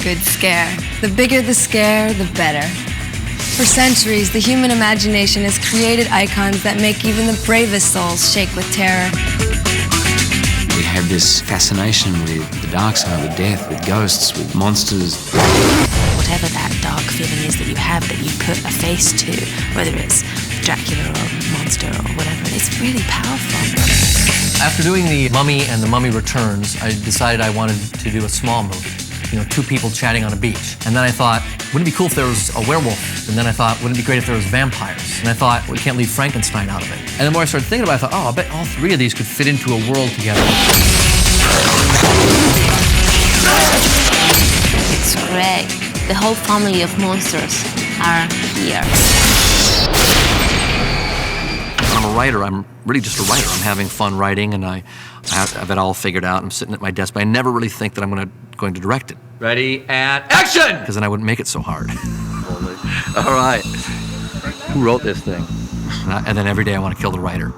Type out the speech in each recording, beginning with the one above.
good scare. The bigger the scare, the better. For centuries, the human imagination has created icons that make even the bravest souls shake with terror. We have this fascination with the dark side, with death, with ghosts, with monsters. Whatever that dark feeling is that you have that you put a face to, whether it's Dracula or monster or whatever, it's really powerful. After doing The Mummy and The Mummy Returns, I decided I wanted to do a small movie. You know, two people chatting on a beach. And then I thought, wouldn't it be cool if there was a werewolf? And then I thought, wouldn't it be great if there was vampires? And I thought, well, we can't leave Frankenstein out of it. And the more I started thinking about it, I thought, oh, I bet all three of these could fit into a world together. It's great. The whole family of monsters are here. I'm a writer. I'm really just a writer. I'm having fun writing, and I have it all figured out. I'm sitting at my desk, but I never really think that I'm going to direct it. Ready, and action! Because then I wouldn't make it so hard. All right. Who wrote this thing? And then every day I want to kill the writer.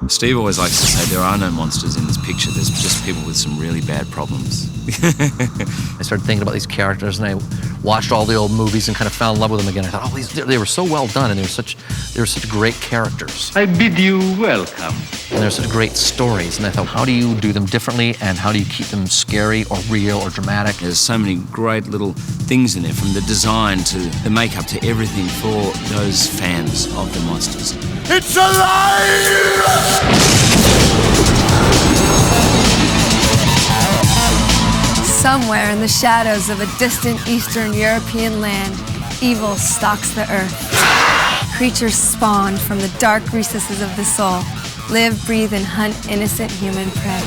Steve always likes to say there are no monsters in this picture. There's just people with some really bad problems. I started thinking about these characters, and I watched all the old movies and kind of fell in love with them again. I thought, oh, they were so well done, and they were such great characters. I bid you welcome. And they're such great stories, and I thought, how do you do them differently, and how do you keep them scary or real or dramatic? There's so many great little things in there, from the design to the makeup to everything for those fans of the monsters. It's alive! Somewhere in the shadows of a distant Eastern European land, evil stalks the earth. Creatures spawned from the dark recesses of the soul live, breathe, and hunt innocent human prey.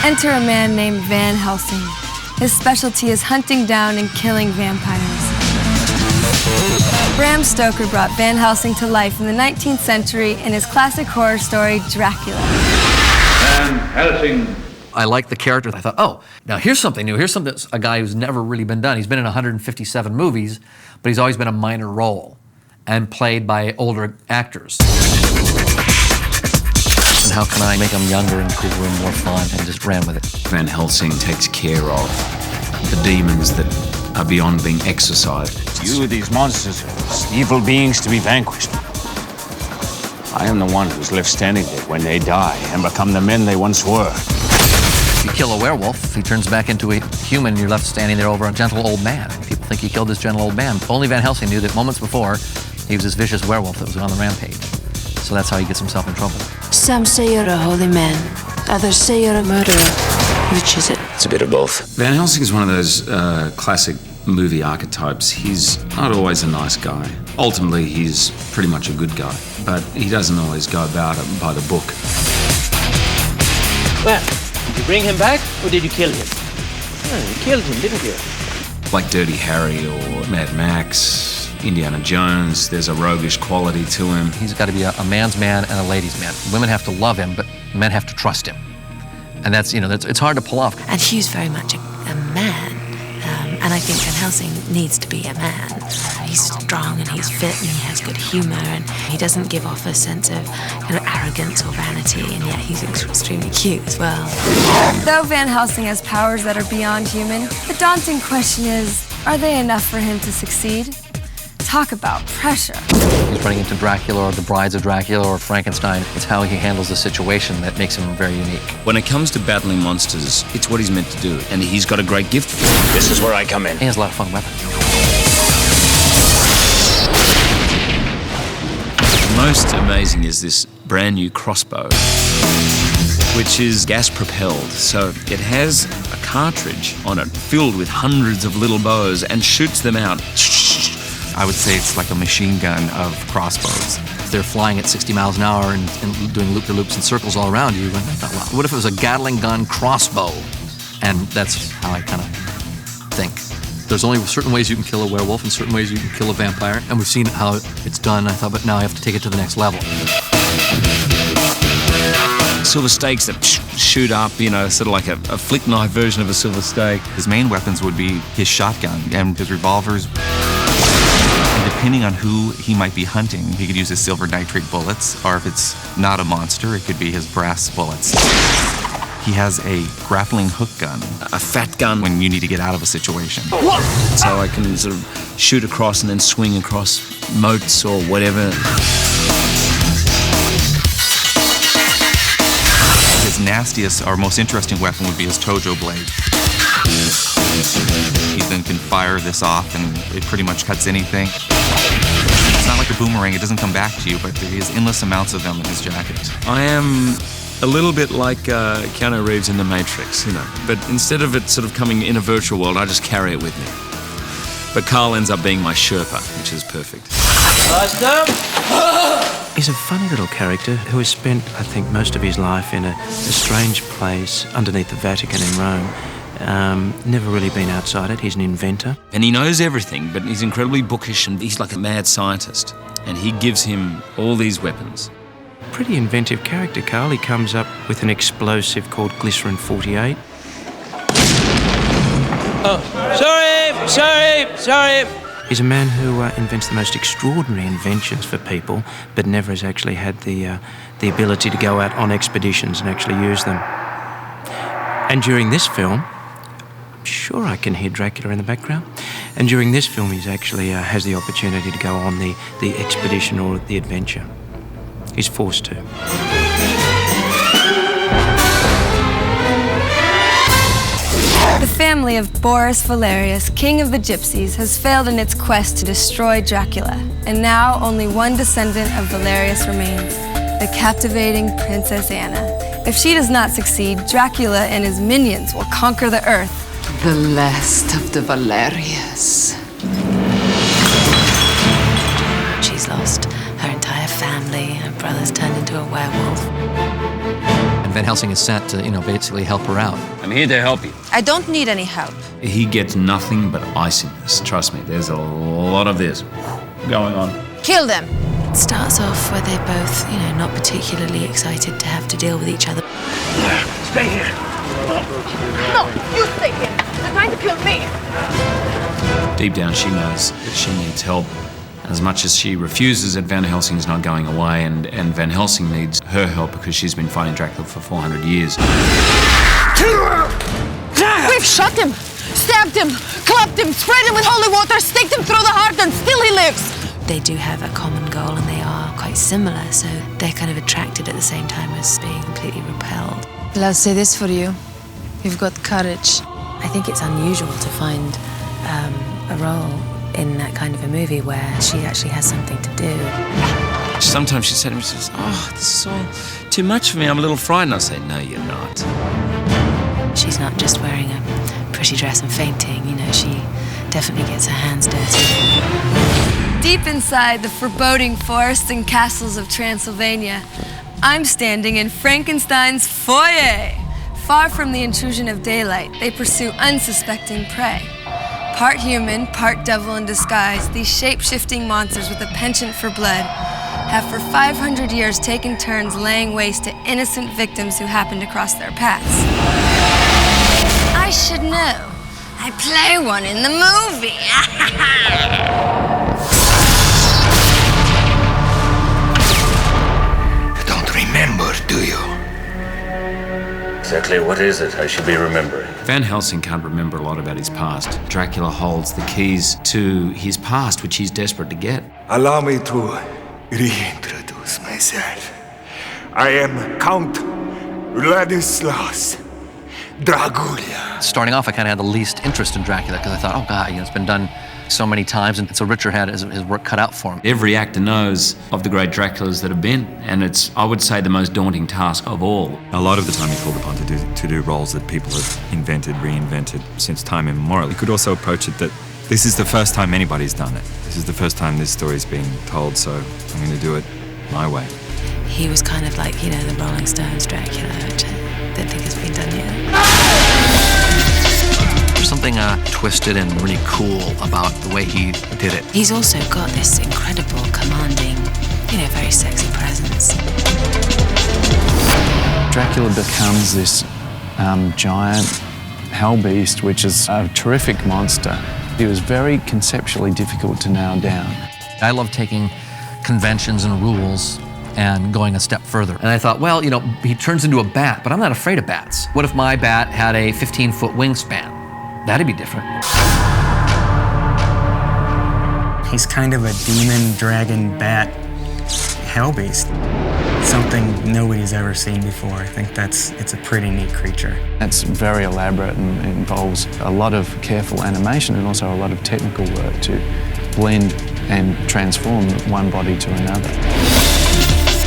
Enter a man named Van Helsing. His specialty is hunting down and killing vampires. Bram Stoker brought Van Helsing to life in the 19th century in his classic horror story, Dracula. Van Helsing. I liked the character. I thought, oh, now here's something new. Here's something, a guy who's never really been done. He's been in 157 movies, but he's always been a minor role and played by older actors. And how can I make him younger and cooler and more fun, and just ran with it. Van Helsing takes care of the demons that are beyond being exorcised. You, these monsters, evil beings to be vanquished. I am the one who's left standing there when they die and become the men they once were. If you kill a werewolf, he turns back into a human, and you're left standing there over a gentle old man. People think you killed this gentle old man. Only Van Helsing knew that moments before, he was this vicious werewolf that was on the rampage. So that's how he gets himself in trouble. Some say you're a holy man. Others say you're a murderer. Which is it? It's a bit of both. Van Helsing is one of those classic movie archetypes. He's not always a nice guy. Ultimately, he's pretty much a good guy, but he doesn't always go about it by the book. Well, did you bring him back, or did you kill him? Oh, you killed him, didn't you? Like Dirty Harry or Mad Max, Indiana Jones, there's a roguish quality to him. He's got to be a man's man and a lady's man. Women have to love him, but men have to trust him. And that's, it's hard to pull off. And Hugh's very much a man. And I think Van Helsing needs to be a man. He's strong and he's fit and he has good humor and he doesn't give off a sense of arrogance or vanity, and yet he's extremely cute as well. Though Van Helsing has powers that are beyond human, the daunting question is, are they enough for him to succeed? Talk about pressure. He's running into Dracula or the Brides of Dracula or Frankenstein. It's how he handles the situation that makes him very unique. When it comes to battling monsters, it's what he's meant to do, and he's got a great gift for it. This is where I come in. He has a lot of fun weapons. Most amazing is this brand new crossbow, which is gas-propelled, so it has a cartridge on it filled with hundreds of little bows and shoots them out. I would say it's like a machine gun of crossbows. They're flying at 60 miles an hour and doing loop-de-loops and circles all around you. And I thought, well, what if it was a Gatling gun crossbow? And that's how I kind of think. There's only certain ways you can kill a werewolf and certain ways you can kill a vampire. And we've seen how it's done. I thought, but now I have to take it to the next level. Silver stakes that shoot up, sort of like a flick knife version of a silver stake. His main weapons would be his shotgun and his revolvers. And depending on who he might be hunting, he could use his silver nitrate bullets, or if it's not a monster, it could be his brass bullets. He has a grappling hook gun. A fat gun. When you need to get out of a situation. So I can sort of shoot across and then swing across moats or whatever. His nastiest or most interesting weapon would be his Tojo blade. He then can fire this off and it pretty much cuts anything. It's not like a boomerang, it doesn't come back to you, but he has endless amounts of them in his jacket. I am a little bit like Keanu Reeves in The Matrix, you know, but instead of it sort of coming in a virtual world, I just carry it with me. But Carl ends up being my Sherpa, which is perfect. He's a funny little character who has spent, I think, most of his life in a strange place underneath the Vatican in Rome. Never really been outside it. He's an inventor. And he knows everything, but he's incredibly bookish and he's like a mad scientist. And he gives him all these weapons. Pretty inventive character, Carl. He comes up with an explosive called Glycerin 48. Oh, sorry. He's a man who invents the most extraordinary inventions for people, but never has actually had the ability to go out on expeditions and actually use them. And during this film, I'm sure I can hear Dracula in the background. And during this film, he's actually has the opportunity to go on the expedition or the adventure. He's forced to. The family of Boris Valerius, king of the Gypsies, has failed in its quest to destroy Dracula, and now only one descendant of Valerius remains, the captivating Princess Anna. If she does not succeed, Dracula and his minions will conquer the earth. The last of the Valerius. She's lost her entire family. Her brother's turned into a werewolf. And Van Helsing is sent to, basically help her out. I'm here to help you. I don't need any help. He gets nothing but iciness. Trust me, there's a lot of this going on. Kill them. It starts off where they're both, not particularly excited to have to deal with each other. Stay here. No, you stay here. They're trying to kill me. Deep down, she knows that she needs help. As much as she refuses it, Van Helsing's not going away, and Van Helsing needs her help because she's been fighting Dracula for 400 years. We've shot him, stabbed him, clubbed him, spread him with holy water, staked him through the heart, and still he lives. They do have a common goal, and they are quite similar, so they're kind of attracted at the same time as being completely repelled. Well, I'll say this for you. You've got courage. I think it's unusual to find a role in that kind of a movie where she actually has something to do. Sometimes she said to me, she says, this is all too much for me, I'm a little frightened. I say, no, you're not. She's not just wearing a pretty dress and fainting, she definitely gets her hands dirty. Deep inside the foreboding forests and castles of Transylvania, I'm standing in Frankenstein's foyer. Far from the intrusion of daylight, they pursue unsuspecting prey. Part human, part devil in disguise, these shape-shifting monsters with a penchant for blood have for 500 years taken turns laying waste to innocent victims who happen to cross their paths. I should know. I play one in the movie. You don't remember, do you? Exactly what is it I should be remembering? Van Helsing can't remember a lot about his past. Dracula holds the keys to his past, which he's desperate to get. Allow me to reintroduce myself. I am Count Vladislaus Dracula. Starting off, I kind of had the least interest in Dracula because I thought, oh God, it's been done so many times, and so Richard had his work cut out for him. Every actor knows of the great Draculas that have been, and it's, I would say, the most daunting task of all. A lot of the time you're called upon to do roles that people have invented, reinvented since time immemorial. You could also approach it that this is the first time anybody's done it. This is the first time this story's been told, so I'm going to do it my way. He was kind of like, the Rolling Stones Dracula, which I don't think has been done yet. There's something twisted and really cool about the way he did it. He's also got this incredible, commanding, very sexy presence. Dracula becomes this giant hell beast, which is a terrific monster. He was very conceptually difficult to nail down. I love taking conventions and rules and going a step further. And I thought, well, you know, he turns into a bat, but I'm not afraid of bats. What if my bat had a 15-foot wingspan? That'd be different. He's kind of a demon, dragon, bat, hell beast. Something nobody's ever seen before. I think it's a pretty neat creature. It's very elaborate and involves a lot of careful animation and also a lot of technical work to blend and transform one body to another.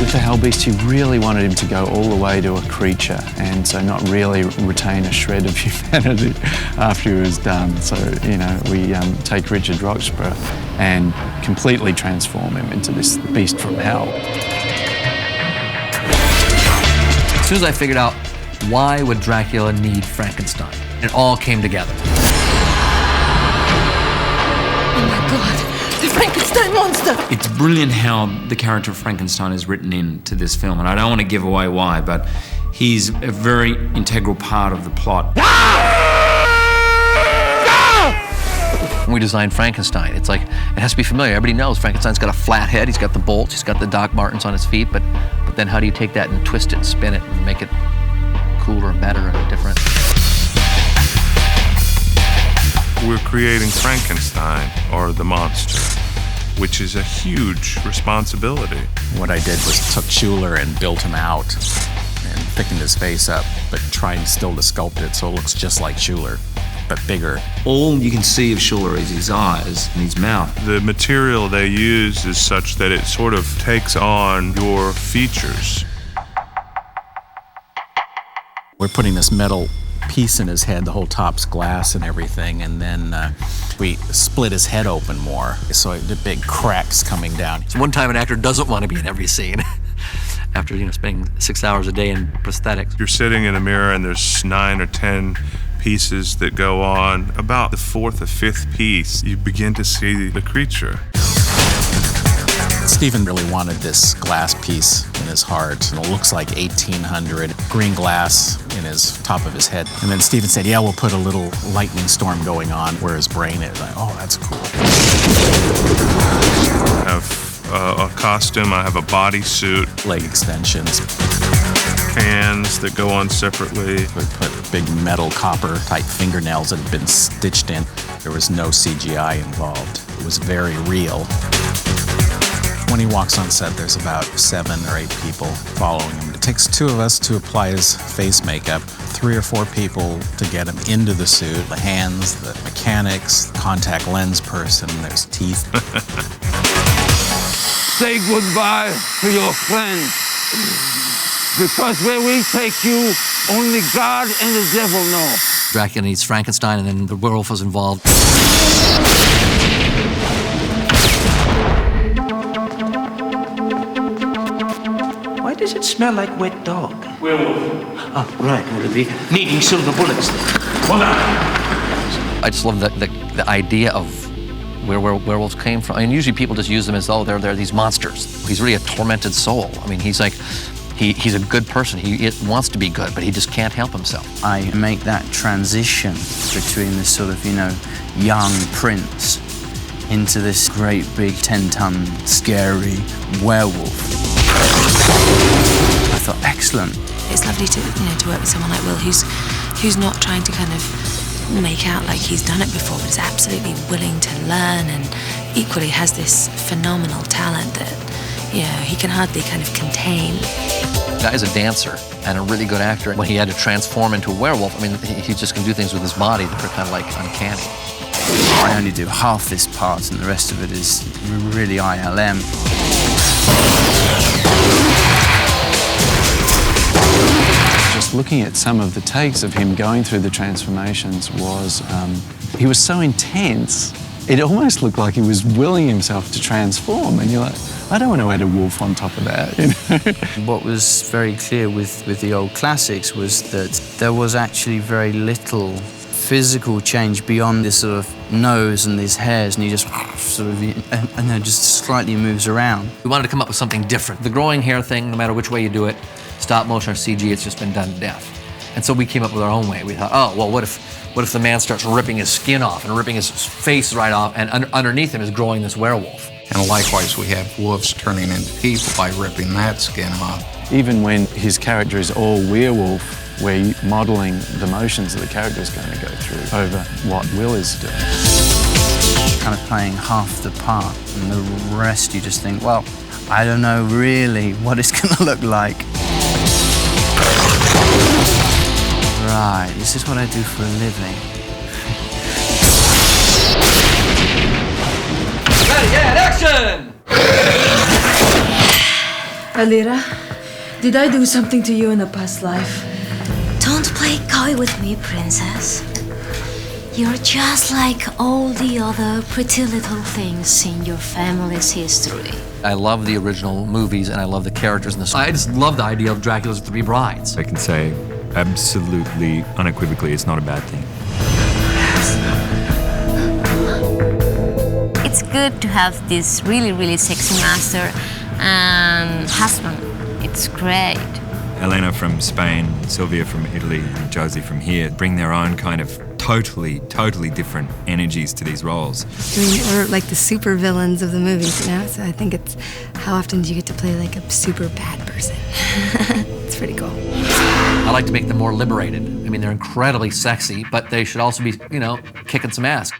With the Hell Beast, he really wanted him to go all the way to a creature and so not really retain a shred of humanity after he was done. So, you know, we take Richard Roxburgh and completely transform him into this beast from hell. As soon as I figured out why would Dracula need Frankenstein, it all came together. Oh my God. The Frankenstein monster! It's brilliant how the character of Frankenstein is written into this film, and I don't want to give away why, but he's a very integral part of the plot. When we designed Frankenstein, it's like, it has to be familiar. Everybody knows Frankenstein's got a flat head, he's got the bolts, he's got the Doc Martens on his feet, but then how do you take that and twist it and spin it and make it cooler and better and different? We're creating Frankenstein, or the monster, which is a huge responsibility. What I did was took Schuler and built him out and thickened his face up, but trying still to sculpt it so it looks just like Schuler, but bigger. All you can see of Schuler is his eyes and his mouth. The material they use is such that it sort of takes on your features. We're putting this metal piece in his head, the whole top's glass and everything, and then we split his head open more, so the big cracks coming down. So one time an actor doesn't want to be in every scene after, you know, spending 6 hours a day in prosthetics. You're sitting in a mirror and there's 9 or 10 pieces that go on. About the 4th or 5th piece, you begin to see the creature. Stephen really wanted this glass piece in his heart, and it looks like 1800 green glass in his top of his head. And then Stephen said, yeah, we'll put a little lightning storm going on where his brain is. Like, oh, that's cool. I have a costume, I have a bodysuit. Leg extensions. Hands that go on separately. We put big metal copper type fingernails that had been stitched in. There was no CGI involved. It was very real. When he walks on set, there's about 7 or 8 people following him. It takes 2 of us to apply his face makeup, 3 or 4 people to get him into the suit, the hands, the mechanics, the contact lens person, there's teeth. Say goodbye to your friends, because where we take you, only God and the devil know. Dracula needs Frankenstein, and then the werewolf was involved. Why does it smell like wet dog? Werewolf. Oh, right, would it be needing silver bullets then? Hold on. I just love the idea of where werewolves came from. I mean, usually people just use them as though they're these monsters. He's really a tormented soul. I mean, he's like, he's a good person. He wants to be good, but he just can't help himself. I make that transition between this sort of, you know, young prince into this great big 10-ton scary werewolf. I thought, excellent. It's lovely to, you know, to work with someone like Will who's not trying to kind of make out like he's done it before, but is absolutely willing to learn and equally has this phenomenal talent that, you know, he can hardly kind of contain. The guy's a dancer and a really good actor. When he had to transform into a werewolf, I mean, he just can do things with his body that are kind of like uncanny. I only do half this part and the rest of it is really ILM. Just looking at some of the takes of him going through the transformations was, he was so intense, it almost looked like he was willing himself to transform, and you're like, I don't want to add a wolf on top of that, you know? What was very clear with the old classics was that there was actually very little physical change beyond this sort of nose and these hairs, and he just sort of, and then just slightly moves around. We wanted to come up with something different. The growing hair thing, no matter which way you do it, stop motion or CG, it's just been done to death. And so we came up with our own way. We thought, oh, well, what if the man starts ripping his skin off and ripping his face right off, and underneath him is growing this werewolf? And likewise, we have wolves turning into people by ripping that skin off. Even when his character is all werewolf, we're modelling the motions that the character is going to go through over what Will is doing. Kind of playing half the part, and the rest you just think, well, I don't know really what it's going to look like. Right, this is what I do for a living. Ready, and action! Alira, did I do something to you in a past life? Don't play coy with me, princess. You're just like all the other pretty little things in your family's history. I love the original movies, and I love the characters in this. I just love the idea of Dracula's 3 brides. I can say absolutely, unequivocally, it's not a bad thing. It's good to have this really, really sexy master and husband. It's great. Elena from Spain, Sylvia from Italy, and Josie from here bring their own kind of totally different energies to these roles. I mean, we're like the super villains of the movies, you know? So I think it's, how often do you get to play like a super bad person? It's pretty cool. I like to make them more liberated. I mean, they're incredibly sexy, but they should also be, you know, kicking some ass.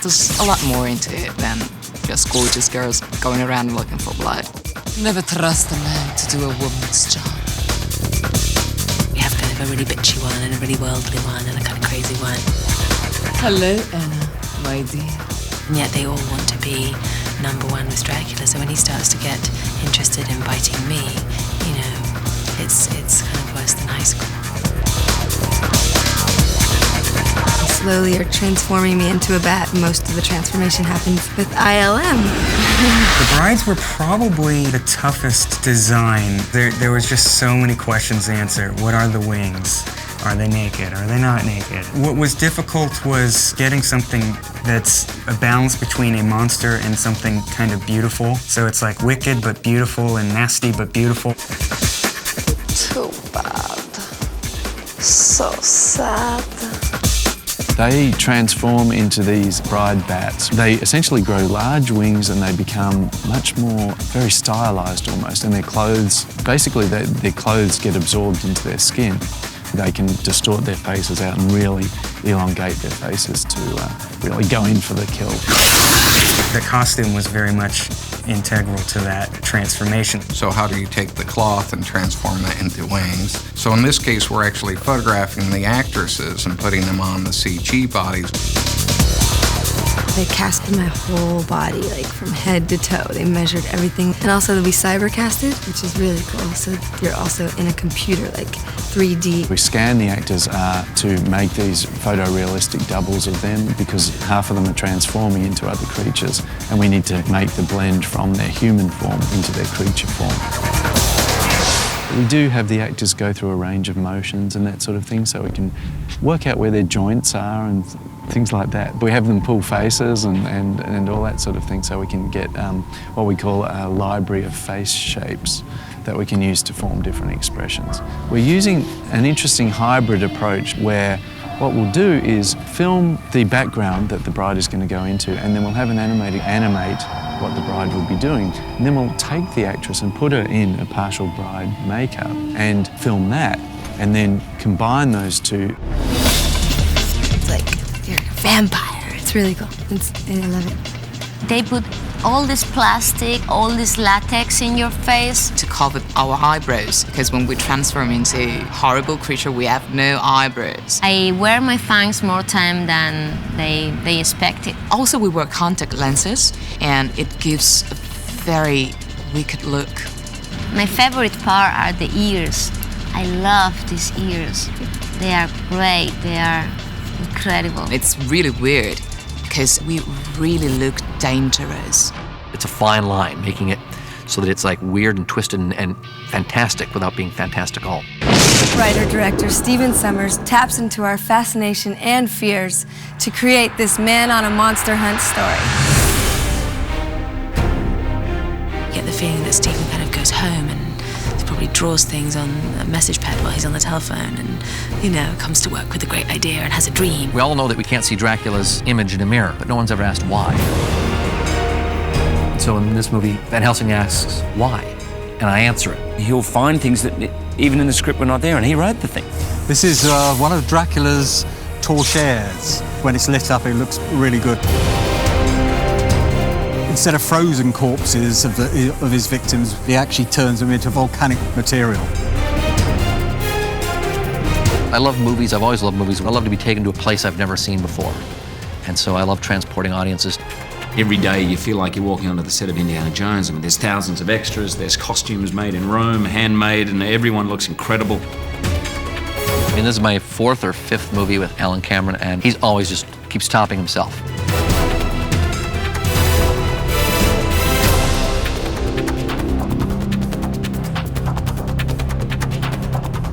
There's a lot more into it than just gorgeous girls going around looking for blood. Never trust a man to do a woman's job. We have kind of a really bitchy one and a really worldly one and a kind of crazy one. Hello, Anna, my dear. And yet they all want to be #1 with Dracula, so when he starts to get interested in biting me, you know, it's kind of worse than high school. Slowly you're transforming me into a bat. Most of the transformation happens with ILM. The brides were probably the toughest design. There was just so many questions to answer. What are the wings? Are they naked? Are they not naked? What was difficult was getting something that's a balance between a monster and something kind of beautiful. So it's like wicked but beautiful and nasty but beautiful. Too bad. So sad. They transform into these bride bats. They essentially grow large wings and they become much more, very stylized almost. And their clothes, basically their clothes get absorbed into their skin. They can distort their faces out and really elongate their faces to really go in for the kill. The costume was very much integral to that transformation. So how do you take the cloth and transform that into wings? So in this case, we're actually photographing the actresses and putting them on the CG bodies. They casted my whole body, like from head to toe. They measured everything. And also we cyber casted, which is really cool. So you're also in a computer, like 3D. We scan the actors to make these photorealistic doubles of them because half of them are transforming into other creatures and we need to make the blend from their human form into their creature form. We do have the actors go through a range of motions and that sort of thing so we can work out where their joints are and things like that. We have them pull faces and all that sort of thing so we can get what we call a library of face shapes that we can use to form different expressions. We're using an interesting hybrid approach where what we'll do is film the background that the bride is going to go into and then we'll have an animator animate what the bride will be doing. And then we'll take the actress and put her in a partial bride makeup and film that and then combine those two. It's like you're a vampire. It's really cool. I love it. They put all this plastic, all this latex in your face. To cover our eyebrows, because when we transform into a horrible creature, we have no eyebrows. I wear my fangs more time than they expected. Also, we wear contact lenses, and it gives a very wicked look. My favorite part are the ears. I love these ears. They are great. They are incredible. It's really weird, because we really look dangerous. It's a fine line, making it so that it's like weird and twisted and fantastic without being fantastical. Writer-director Stephen Sommers taps into our fascination and fears to create this man on a monster hunt story. You get the feeling that Stephen kind of goes home and probably draws things on a message pad while he's on the telephone and, you know, comes to work with a great idea and has a dream. We all know that we can't see Dracula's image in a mirror, but no one's ever asked why. So in this movie, Van Helsing asks, why? And I answer it. He'll find things that even in the script were not there, and he wrote the thing. This is one of Dracula's torches. When it's lit up, it looks really good. Instead of frozen corpses of his victims, he actually turns them into volcanic material. I love movies. I've always loved movies. I love to be taken to a place I've never seen before. And so I love transporting audiences. Every day you feel like you're walking onto the set of Indiana Jones. I mean, there's thousands of extras, there's costumes made in Rome, handmade, and everyone looks incredible. I mean, this is my 4th or 5th movie with Alan Cameron, and he's always just keeps topping himself.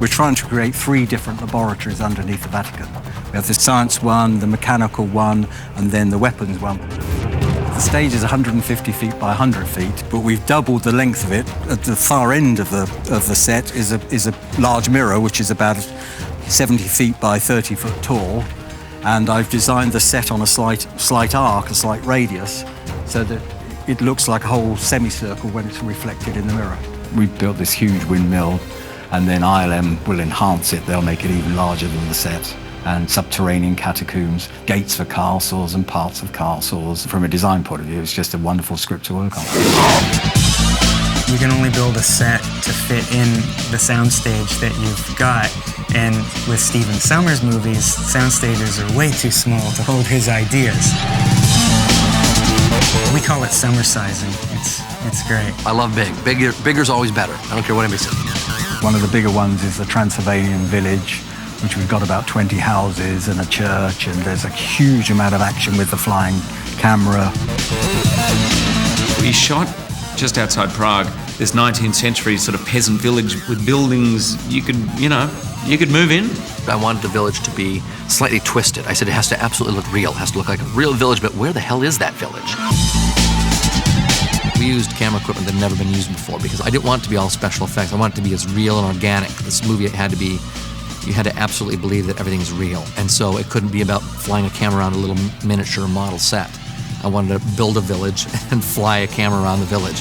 We're trying to create 3 different laboratories underneath the Vatican. We have the science one, the mechanical one, and then the weapons one. The stage is 150 feet by 100 feet, but we've doubled the length of it. At the far end of the set is a large mirror, which is about 70 feet by 30 foot tall. And I've designed the set on a slight arc, a slight radius, so that it looks like a whole semicircle when it's reflected in the mirror. We've built this huge windmill, and then ILM will enhance it. They'll make it even larger than the set. And subterranean catacombs, gates for castles and parts of castles. From a design point of view, it's just a wonderful script to work on. You can only build a set to fit in the soundstage that you've got. And with Stephen Sommers movies, sound stages are way too small to hold his ideas. We call it summer sizing. It's great. I love big. Bigger's always better. I don't care what anybody says. One of the bigger ones is the Transylvanian village, which we've got about 20 houses and a church, and there's a huge amount of action with the flying camera. We shot just outside Prague, this 19th century sort of peasant village with buildings you could move in. I wanted the village to be slightly twisted. I said it has to absolutely look real. It has to look like a real village, but where the hell is that village? We used camera equipment that had never been used before because I didn't want it to be all special effects. I wanted it to be as real and organic. This movie had to be, you had to absolutely believe that everything's real. And so it couldn't be about flying a camera around a little miniature model set. I wanted to build a village and fly a camera around the village.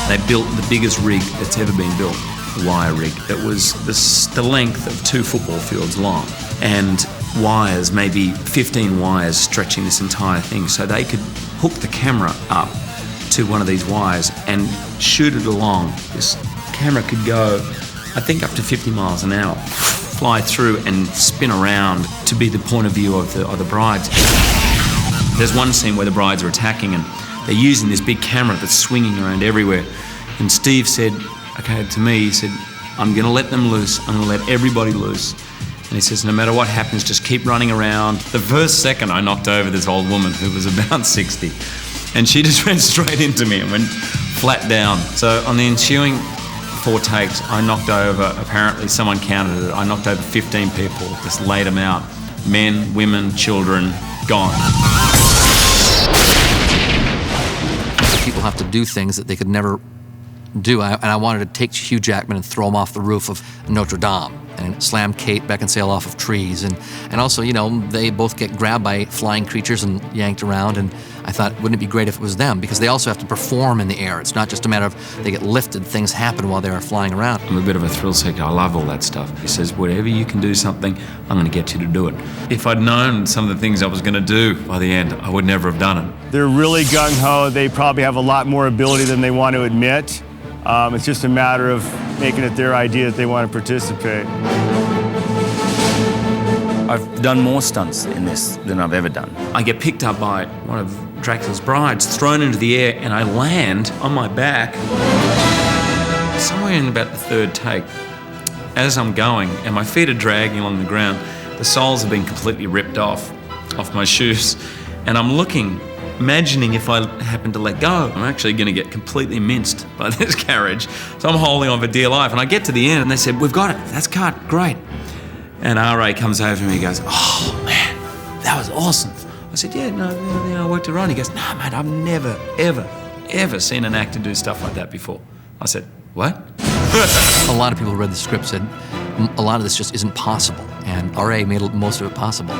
They built the biggest rig that's ever been built, a wire rig. It was the length of 2 football fields long, and wires, maybe 15 wires stretching this entire thing, so they could hook the camera up to one of these wires and shoot it along. This camera could go, I think, up to 50 miles an hour, fly through and spin around to be the point of view of the brides. There's one scene where the brides are attacking and they're using this big camera that's swinging around everywhere. And Steve said, okay, to me, he said, I'm gonna let them loose, I'm gonna let everybody loose. And he says, no matter what happens, just keep running around. The first second I knocked over this old woman who was about 60, and she just went straight into me and went flat down. So on the ensuing 4 takes, I knocked over, apparently someone counted it, I knocked over 15 people, just laid them out. Men, women, children, gone. People have to do things that they could never do, and I wanted to take Hugh Jackman and throw him off the roof of Notre Dame and slam Kate Beckinsale off of trees, and also, you know, they both get grabbed by flying creatures and yanked around, and I thought, wouldn't it be great if it was them? Because they also have to perform in the air. It's not just a matter of they get lifted, things happen while they are flying around. I'm a bit of a thrill seeker, I love all that stuff. He says, whatever you can do something, I'm gonna get you to do it. If I'd known some of the things I was gonna do by the end, I would never have done it. They're really gung-ho. They probably have a lot more ability than they want to admit. It's just a matter of making it their idea that they want to participate. I've done more stunts in this than I've ever done. I get picked up by one of Dracula's brides, thrown into the air, and I land on my back. Somewhere in about the 3rd take, as I'm going, and my feet are dragging along the ground, the soles have been completely ripped off my shoes, and I'm looking, imagining if I happen to let go, I'm actually going to get completely minced by this carriage. So I'm holding on for dear life, and I get to the end, and they said, we've got it, that's cut, great. And R.A. comes over to me and goes, oh man, that was awesome. I said, yeah, no, I worked it right. He goes, no, mate, I've never, ever seen an actor do stuff like that before. I said, what? A lot of people who read the script said, a lot of this just isn't possible, and R.A. made most of it possible.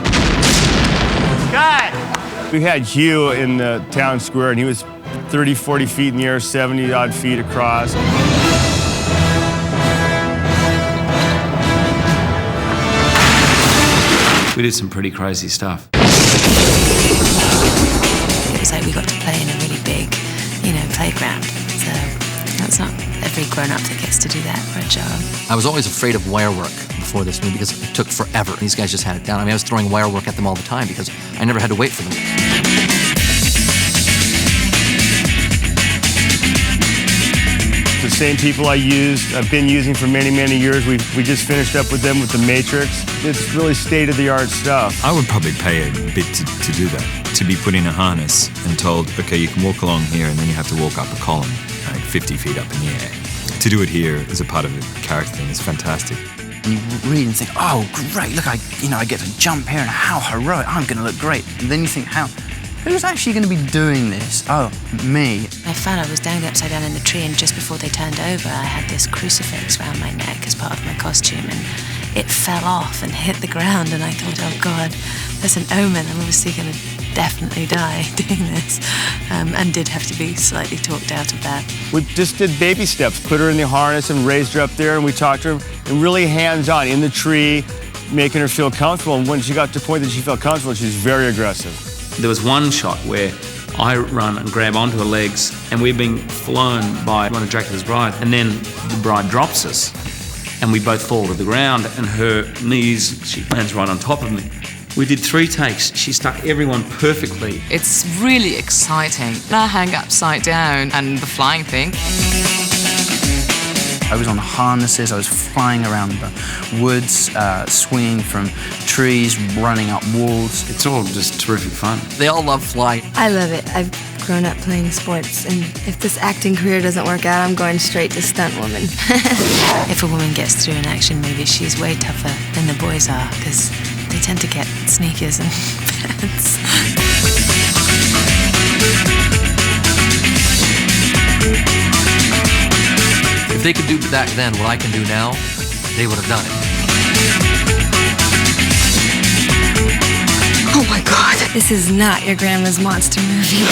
Cut! We had Hugh in the town square, and he was 30, 40 feet in the air, 70 odd feet across. We did some pretty crazy stuff. It was like we got to play in a really big, playground. So that's not every grown-up that gets to do that for a job. I was always afraid of wire work before this movie because it took forever. These guys just had it down. I mean, I was throwing wire work at them all the time because I never had to wait for them. The same people I've been using for many, many years. We just finished up with them with the Matrix. It's really state-of-the-art stuff. I would probably pay a bit to do that, to be put in a harness and told, okay, you can walk along here and then you have to walk up a column, like 50 feet up in the air. To do it here as a part of the character thing is fantastic. And you read and think, oh, great, look, I get to jump here and how heroic, I'm going to look great. And then you think, who's actually going to be doing this? Oh, me. I found I was down upside down in the tree, and just before they turned over, I had this crucifix around my neck as part of my costume, and it fell off and hit the ground, and I thought, oh God, that's an omen. I'm obviously going to definitely die doing this, and did have to be slightly talked out of that. We just did baby steps, put her in the harness and raised her up there, and we talked to her, and really hands-on, in the tree, making her feel comfortable, and when she got to the point that she felt comfortable, she was very aggressive. There was one shot where I run and grab onto her legs, and we're being flown by one of Dracula's bride, and then the bride drops us, and we both fall to the ground, and her knees, she lands right on top of me. We did 3 takes. She stuck everyone perfectly. It's really exciting. I hang upside down and the flying thing. I was on harnesses, I was flying around the woods, swinging from trees, running up walls. It's all just terrific fun. They all love flying. I love it. I've grown up playing sports, and if this acting career doesn't work out, I'm going straight to stunt woman. If a woman gets through an action movie, she's way tougher than the boys are, because they tend to get sneakers and pants. If they could do back then what I can do now, they would have done it. Oh my God. This is not your grandma's monster movie.